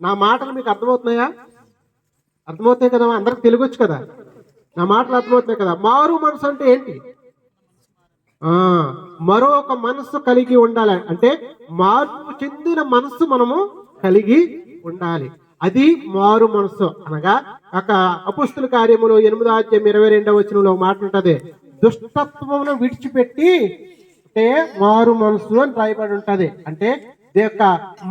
నా మాటలు మీకు అర్థమవుతున్నాయా? అర్థమవుతాయి కదా, అందరికి తెలుగొచ్చు కదా, నా మాటలు అర్థమవుతున్నాయి కదా. మారు మనసు అంటే ఏంటి? మరొక మనస్సు కలిగి ఉండాలి అంటే మార్పు చెందిన మనస్సు మనము కలిగి ఉండాలి. అది మారు మనస్సు అనగా ఒక అపొస్తలుల కార్యములు 8:22 మాట ఉంటది, దుష్టత్వమును విడిచిపెట్టి అంటే మారు మనసు అని రాయబడి ఉంటది. అంటే యొక్క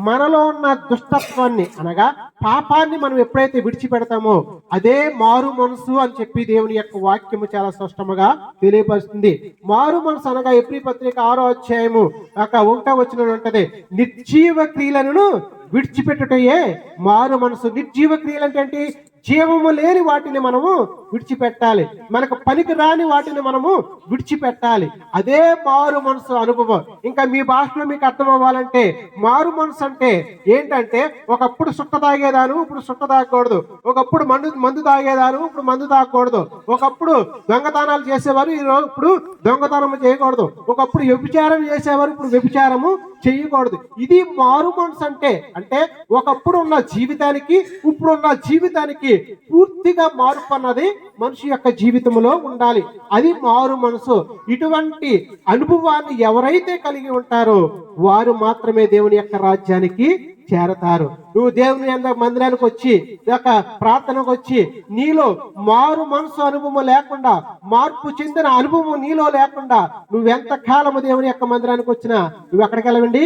మనలో ఉన్న దుష్టత్వాన్ని అనగా పాపాన్ని మనం ఎప్పుడైతే విడిచిపెడతామో అదే మారు మనసు అని చెప్పి దేవుని యొక్క వాక్యము చాలా స్పష్టముగా తెలియపరుస్తుంది. మారు మనసు అనగా ఎబ్రీ పత్రిక 6వ అధ్యాయము 1వ వచనం ఉంటది, నిర్జీవ క్రియలను విడిచిపెట్టుటయే మారు మనసు. నిర్జీవ క్రియలు అంటే ఏంటి? జీవము లేని వాటిని మనము విడిచిపెట్టాలి, మనకు పనికి రాని వాటిని మనము విడిచిపెట్టాలి. అదే మారు మనసు అనుభవం. ఇంకా మీ భాషలో మీకు అర్థం అవ్వాలంటే మారు మనసు అంటే ఏంటంటే ఒకప్పుడు సుట్ట తాగేదాను ఇప్పుడు సుట్ట తాగకూడదు, ఒకప్పుడు మందు తాగేదాను ఇప్పుడు మందు తాగకూడదు, ఒకప్పుడు దొంగతనాలు చేసేవారు ఇప్పుడు దొంగతనం చేయకూడదు, ఒకప్పుడు వ్యభిచారం చేసేవారు ఇప్పుడు వ్యభిచారము చేయకూడదు. ఇది మారు మనసు అంటే. అంటే ఒకప్పుడు ఉన్న జీవితానికి ఇప్పుడున్న జీవితానికి పూర్తిగా మార్పు అన్నది మనిషి యొక్క జీవితంలో ఉండాలి. అది మారు మనసు. ఇటువంటి అనుభవాన్ని ఎవరైతే కలిగి ఉంటారో వారు మాత్రమే దేవుని యొక్క రాజ్యానికి చేరతారు. నువ్వు దేవుని మందిరానికి వచ్చి యొక్క ప్రార్థనకు వచ్చి నీలో మారు మనసు అనుభవం లేకుండా, మార్పు చెందిన అనుభవం నీలో లేకుండా నువ్వెంత కాలము దేవుని యొక్క మందిరానికి వచ్చినా నువ్వు ఎక్కడికి వెళ్ళవండి?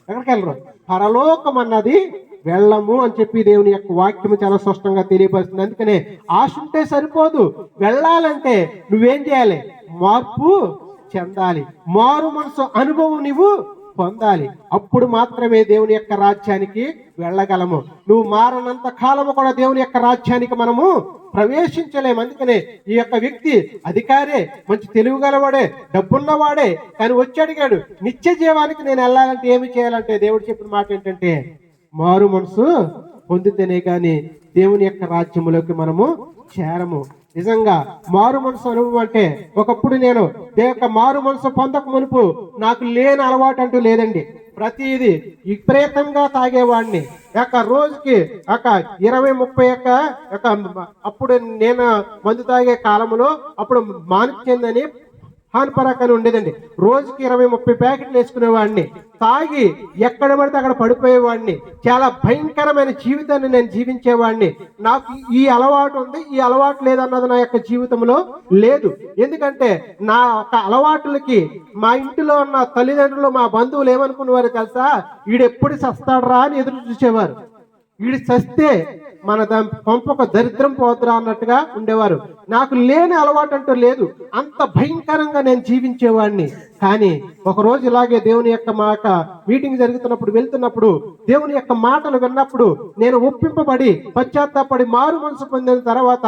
ఎక్కడికి వెళ్ళరు? పరలోకం అన్నది వెళ్ళము అని చెప్పి దేవుని యొక్క వాక్యము చాలా స్పష్టంగా తెలియపరుస్తుంది. అందుకనే ఆశ ఉంటే సరిపోదు, వెళ్ళాలంటే నువ్వేం చేయాలి? మార్పు చెందాలి, మారు మనసు అనుభవం నువ్వు పొందాలి. అప్పుడు మాత్రమే దేవుని యొక్క రాజ్యానికి వెళ్ళగలము. నువ్వు మారనంత కాలము కూడా దేవుని యొక్క రాజ్యానికి మనము ప్రవేశించలేము. అందుకనే ఈ యొక్క వ్యక్తి అధికారే, మంచి తెలివి గలవాడే, డబ్బున్నవాడే, కానీ వచ్చి అడిగాడు నిత్య జీవానికి నేను వెళ్ళాలంటే ఏమి చేయాలంటే దేవుడు చెప్పిన మాట ఏంటంటే మారు మనసు పొందితేనే కానీ దేవుని యొక్క రాజ్యములోకి మనము చేరము. నిజంగా మారు మనసు అనుభవం అంటే ఒకప్పుడు నేను యొక్క మారు మనసు పొందక మునుపు నాకు లేని అలవాటు అంటూ లేదండి. ప్రతిదీ విపరీతంగా తాగేవాడిని. రోజుకి 20-30 అప్పుడు నేను మందు తాగే కాలంలో అప్పుడు మానిచ్చిందని హాన్పరాక్ అని ఉండేదండి. రోజుకి 20-30 ప్యాకెట్లు వేసుకునేవాడిని. తాగి ఎక్కడ పడితే అక్కడ పడిపోయేవాడిని. చాలా భయంకరమైన జీవితాన్ని నేను జీవించేవాడిని. నాకు ఈ అలవాటు ఉంది, ఈ అలవాటు లేదన్నది నా యొక్క జీవితంలో లేదు. ఎందుకంటే నా ఒక అలవాట్లకి మా ఇంటిలో ఉన్న తల్లిదండ్రులు, మా బంధువులు ఏమనుకునేవారు తెలుసా? వీడెప్పుడు చస్తాడరా అని ఎదురు చూసేవారు. వీడు చస్తే మన పంపక దరిద్రం పోతురా అన్నట్టుగా ఉండేవారు. నాకు లేని అలవాటు అంటూ లేదు, అంత భయంకరంగా నేను జీవించేవాడిని. కానీ ఒకరోజు ఇలాగే దేవుని యొక్క మీటింగ్ జరుగుతున్నప్పుడు వెళ్తున్నప్పుడు దేవుని యొక్క మాటలు విన్నప్పుడు నేను ఒప్పింపబడి పశ్చాత్తాపడి మారు మనసు పొందిన తర్వాత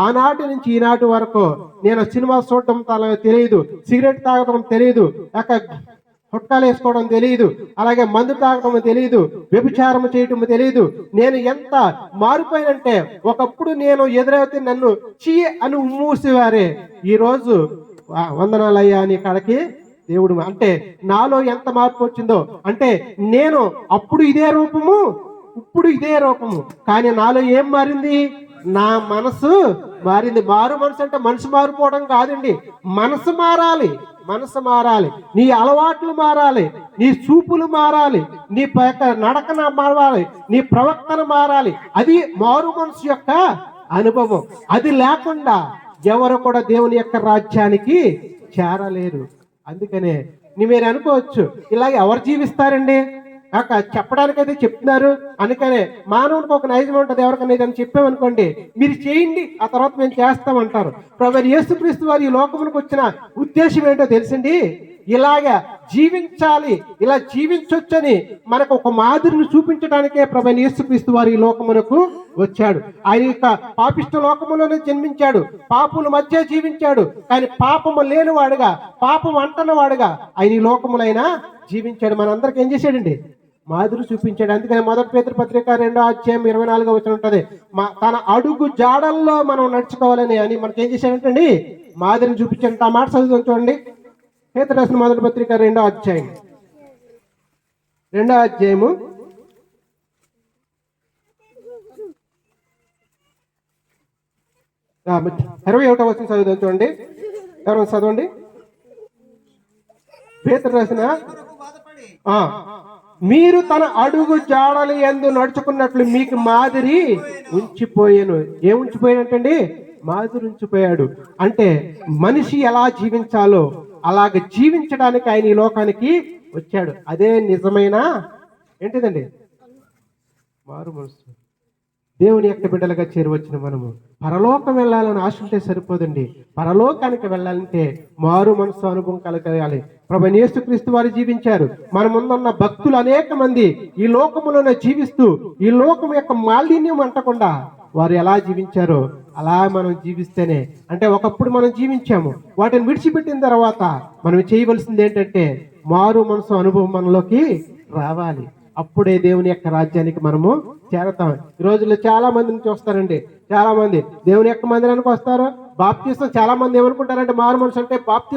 ఆనాటి నుంచి ఈనాటి వరకు నేను సినిమా చూడటం తెలియదు, సిగరెట్ తాగడం తెలియదు, చుట్టాలు వేసుకోవడం తెలియదు, అలాగే మందు తాగడం తెలియదు, వ్యభిచారం చేయటం తెలియదు. నేను ఎంత మారిపోయినంటే ఒకప్పుడు నేను ఎదురైతే నన్ను చీ అని మూసేవారే, ఈరోజు వందనాలయ్యా అని కాడకి దేవుడు. అంటే నాలో ఎంత మార్పు వచ్చిందో, అంటే నేను అప్పుడు ఇదే రూపము ఇప్పుడు ఇదే రూపము, కానీ నాలో ఏం మారింది? నా మనసు మారింది. మారు మనసు అంటే మనసు మారిపోవడం కాదండి, మనసు మారాలి. మనసు మారాలి, నీ అలవాట్లు మారాలి, నీ చూపులు మారాలి, నీ నడకన మారాలి, నీ ప్రవర్తన మారాలి. అది మారు మనసు యొక్క అనుభవం. అది లేకుండా ఎవరు కూడా దేవుని యొక్క రాజ్యానికి చేరలేరు. అందుకనే మీరు అనుకోవచ్చు ఇలాగ ఎవరు జీవిస్తారండి? చెప్పడానికైతే చెప్తున్నారు. అందుకనే మానవునికి ఒక నైజం ఉంటుంది, ఎవరికైనా ఏదైనా చెప్పామనుకోండి మీరు చేయండి ఆ తర్వాత మేము చేస్తామంటారు. ప్రభువైన యేసుక్రీస్తు వారు ఈ లోకమునికి వచ్చిన ఉద్దేశం ఏంటో తెలిసింది, ఇలాగా జీవించాలి, ఇలా జీవించొచ్చని మనకు ఒక మాదిరిని చూపించడానికే ప్రభువైన యేసుక్రీస్తు వారు ఈ లోకమునకు వచ్చాడు. ఆయన యొక్క పాపిష్ట లోకములోనే జన్మించాడు, పాపుల మధ్య జీవించాడు, కానీ పాపము లేనివాడుగా, పాపం అంటనవాడుగా ఆయన ఈ లోకములైనా జీవించాడు. మనందరికి ఏం చేశాడండి? మాదిరి చూపించాడు. అందుకని 1 పేతురు పత్రిక 2:24 ఉంటది, తన అడుగు జాడల్లో మనం నడుచుకోవాలని అని మనకి ఏం చేశాడంటండి? మాదిరిని చూపించాడు. ఆ మాట చదువు చూడండి, పేతురు రాసిన 1 పత్రిక 2వ అధ్యాయము 21వ వచనం చదువుదాం చూడండి. ఎవరైనా చదవండి. పేతురు రాసిన ఆ, మీరు తన అడుగు జాడల యందు నడుచుకున్నట్లు మీకు మాదిరి ఉంచిపోయాను. ఏం ఉంచిపోయాడంటండి? మాదిరి ఉంచిపోయాడు. అంటే మనిషి ఎలా జీవించాలో అలాగ జీవించడానికి ఆయన ఈ లోకానికి వచ్చాడు. అదే నిజమైన ఏంటిదండి? మారు మనసు. దేవుని యొక్క బిడ్డలుగా చేరువచ్చిన మనము పరలోకం వెళ్ళాలని ఆశ ఉంటే సరిపోదండి. పరలోకానికి వెళ్ళాలంటే మారు మనసు అనుభవం కలగాలి. ప్రభువైన యేసుక్రీస్తు వారు జీవించారు. మన ముందున్న భక్తులు అనేక మంది ఈ లోకములోనే జీవిస్తూ ఈ లోకం యొక్క మాలిన్యం అంటకుండా వారు ఎలా జీవించారో అలా మనం జీవిస్తేనే, అంటే ఒకప్పుడు మనం జీవించాము, వాటిని విడిచిపెట్టిన తర్వాత మనం చేయవలసింది ఏంటంటే మారు మనసు అనుభవం మనలోకి రావాలి. అప్పుడే దేవుని యొక్క రాజ్యానికి మనము చేరతాం. ఈ రోజుల్లో చాలా మందిని చూస్తారండి. చాలా మంది దేవుని యొక్క మందిరానికి వస్తారు. బాప్తిసం చాలా మంది ఏమనుకుంటారంటే మారు మనసు అంటే బాప్తి